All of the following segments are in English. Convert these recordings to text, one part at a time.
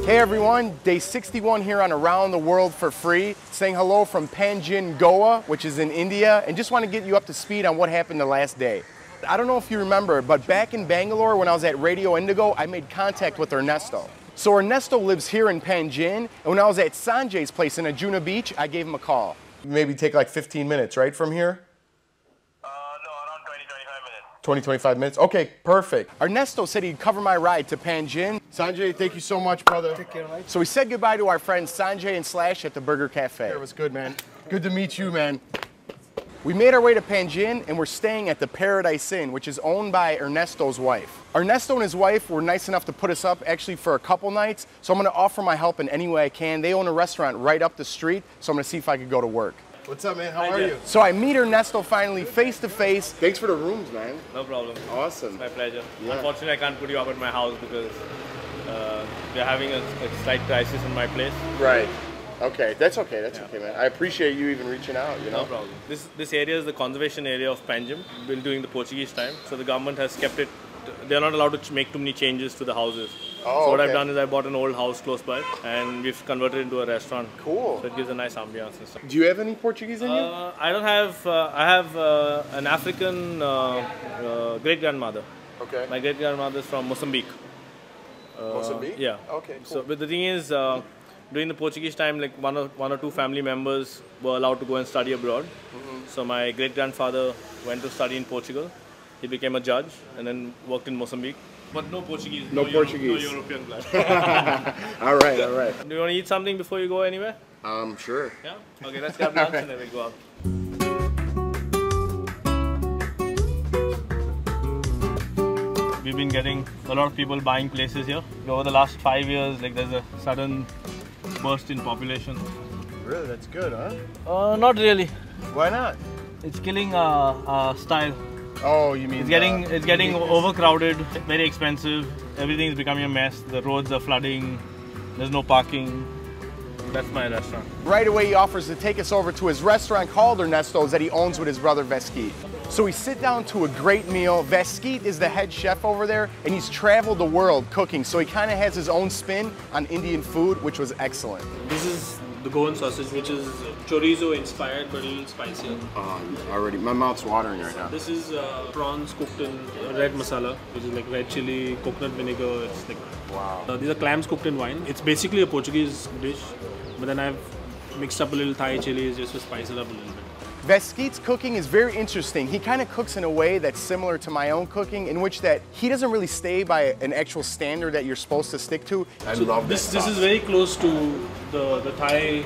Hey everyone, day 61 here on Around the World for Free, saying hello from Panjim, Goa, which is in India, and just want to get you up to speed on what happened the last day. I don't know if you remember, but back in Bangalore when I was at Radio Indigo, I made contact with Ernesto. So Ernesto lives here in Panjim, and when I was at Sanjay's place in Ajuna Beach, I gave him a call. Maybe take like 15 minutes, right, from here? No, around 20-25 minutes. 20-25 minutes? Okay, perfect. Ernesto said he'd cover my ride to Panjim. Sanjay, thank you so much, brother. Take care, right? So we said goodbye to our friends Sanjay and Slash at the Burger Cafe. It was good, man. Good to meet you, man. We made our way to Panjim and we're staying at the Paradise Inn, which is owned by Ernesto's wife. Ernesto and his wife were nice enough to put us up actually for a couple nights, so I'm gonna offer my help in any way I can. They own a restaurant right up the street, so I'm gonna see if I could go to work. What's up, man? How are you? So I meet Ernesto finally face to face. Thanks for the rooms, man. No problem. Awesome. It's my pleasure. Yeah. Unfortunately, I can't put you up at my house because we're having a slight crisis in my place. Right. Okay, that's okay, okay, man. I appreciate you even reaching out, you know? No problem. This area is the conservation area of Panjim, built during the Portuguese time. So the government has kept it, they're not allowed to make too many changes to the houses. Oh, so what okay. I've done is I bought an old house close by and we've converted it into a restaurant. Cool. So it gives a nice ambiance and stuff. Do you have any Portuguese in you? I don't have, I have an African great-grandmother. Okay. My great-grandmother is from Mozambique. Mozambique? Yeah. Okay, cool. So, but the thing is, during the Portuguese time, like one or two family members were allowed to go and study abroad. So my great-grandfather went to study in Portugal. He became a judge and then worked in Mozambique. But no Portuguese. No Portuguese. No European blood. All right, all right. Do you want to eat something before you go anywhere? Sure. Yeah? Okay, let's grab lunch and then we'll go out. We've been getting a lot of people buying places here. Over the last 5 years, like there's a sudden burst in population. Really? That's good, huh? Not really. Why not? It's killing style. Oh, you mean It's getting overcrowded, very expensive. Everything's becoming a mess. The roads are flooding. There's no parking. That's my restaurant. Right away, he offers to take us over to his restaurant called Ernesto's that he owns with his brother Veskit. So we sit down to a great meal. Veskit is the head chef over there, and he's traveled the world cooking, so he kind of has his own spin on Indian food, which was excellent. This is the Goan sausage, which is chorizo-inspired but a little spicier. Already, my mouth's watering right now. This is prawns cooked in red masala, which is like red chili, coconut vinegar. It's like Wow. These are clams cooked in wine. It's basically a Portuguese dish, but then I've mixed up a little Thai chilies just to spice it up a little bit. Veskit's cooking is very interesting. He kind of cooks in a way that's similar to my own cooking, in which that he doesn't really stay by an actual standard that you're supposed to stick to. I love this. This is very close to the Thai,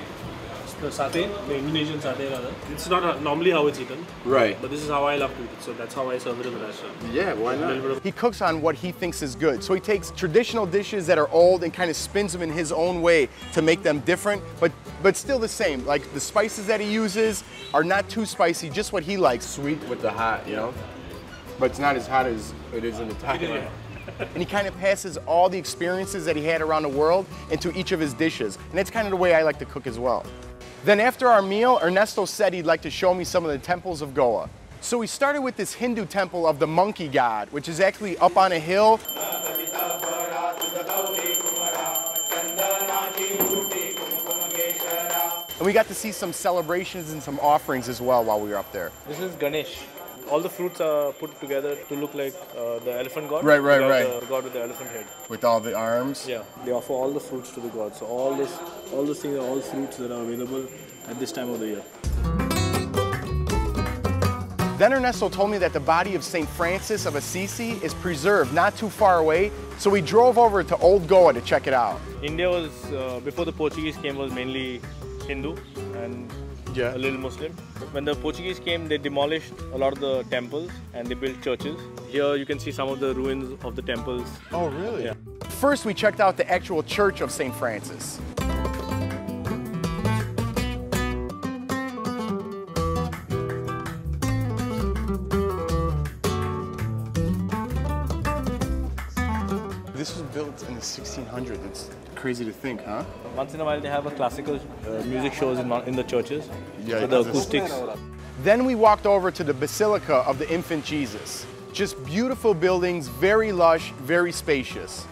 the satay, the Indonesian satay rather. It's not normally how it's eaten. Right. But this is how I love to eat it, so that's how I serve it in the restaurant. Yeah, why not? He cooks on what he thinks is good. So he takes traditional dishes that are old and kind of spins them in his own way to make them different, but still the same. Like the spices that he uses are not too spicy, just what he likes. Sweet with the hot, you know? But it's not as hot as it is in the Thai. And he kind of passes all the experiences that he had around the world into each of his dishes. And that's kind of the way I like to cook as well. Then after our meal, Ernesto said he'd like to show me some of the temples of Goa. So we started with this Hindu temple of the monkey god, which is actually up on a hill. And we got to see some celebrations and some offerings as well while we were up there. This is Ganesh. All the fruits are put together to look like the elephant god. Right. The god with the elephant head. With all the arms? Yeah. They offer all the fruits to the god. So all these things are all fruits that are available at this time of the year. Then Ernesto told me that the body of St. Francis of Assisi is preserved not too far away, so we drove over to Old Goa to check it out. India was, before the Portuguese came, was mainly Hindu and a little Muslim. When the Portuguese came, they demolished a lot of the temples and they built churches. Here you can see some of the ruins of the temples. Oh, really? Yeah. First, we checked out the actual church of St. Francis. This was built in the 1600s. It's crazy to think, huh? Once in a while they have a classical music shows in the churches. Yeah, so the acoustics. Then we walked over to the Basilica of the Infant Jesus. Just beautiful buildings, very lush, very spacious.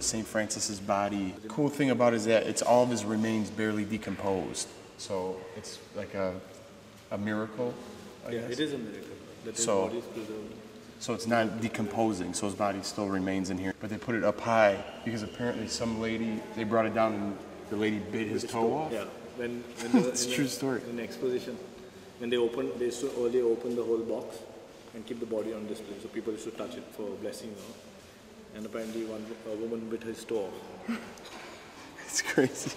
St. Francis's body. The cool thing about it is that it's all of his remains barely decomposed. So it's like a miracle, I guess. It is a miracle that his So- body is preserved. So it's not decomposing, so his body still remains in here. But they put it up high because apparently some lady, they brought it down and the lady bit his toe off. Yeah, when they were It's a true story. in the exposition, when they used to earlier open the whole box and keep the body on display, so people used to touch it for blessing, you know. And apparently a woman bit his toe off. It's crazy.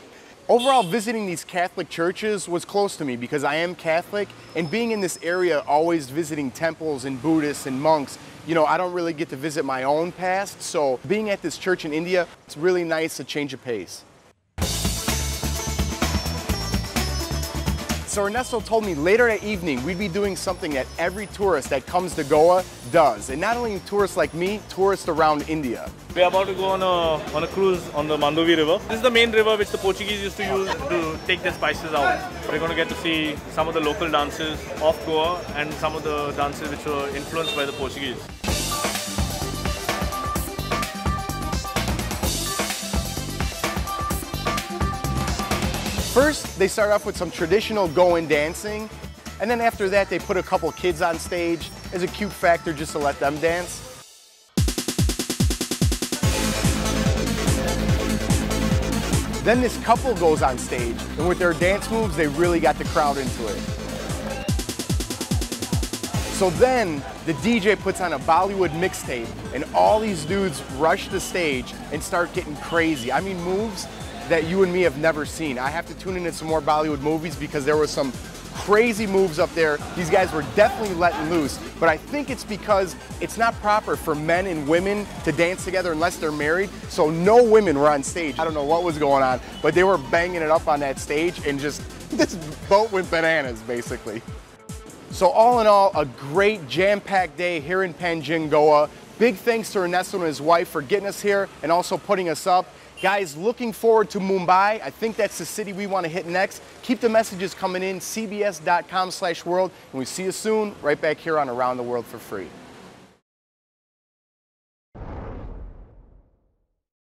Overall, visiting these Catholic churches was close to me because I am Catholic, and being in this area, always visiting temples and Buddhists and monks, you know, I don't really get to visit my own past, so being at this church in India, it's really nice, a change of pace. So Ernesto told me later that evening we'd be doing something that every tourist that comes to Goa does, and not only tourists like me, tourists around India. We're about to go on a cruise on the Mandovi River. This is the main river which the Portuguese used to use to take their spices out. We're going to get to see some of the local dances of Goa and some of the dances which were influenced by the Portuguese. First, they start off with some traditional Goan dancing, and then after that they put a couple kids on stage as a cute factor just to let them dance. Then this couple goes on stage, and with their dance moves, they really got the crowd into it. So then, the DJ puts on a Bollywood mixtape, and all these dudes rush the stage and start getting crazy. I mean, moves that you and me have never seen. I have to tune into some more Bollywood movies because there was some crazy moves up there. These guys were definitely letting loose, but I think it's because it's not proper for men and women to dance together unless they're married, so no women were on stage. I don't know what was going on, but they were banging it up on that stage and just, this boat went bananas, basically. So all in all, a great jam-packed day here in Panjim, Goa. Big thanks to Ernesto and his wife for getting us here and also putting us up. Guys, looking forward to Mumbai. I think that's the city we want to hit next. Keep the messages coming in, cbs.com/world, and we see you soon right back here on Around the World for Free.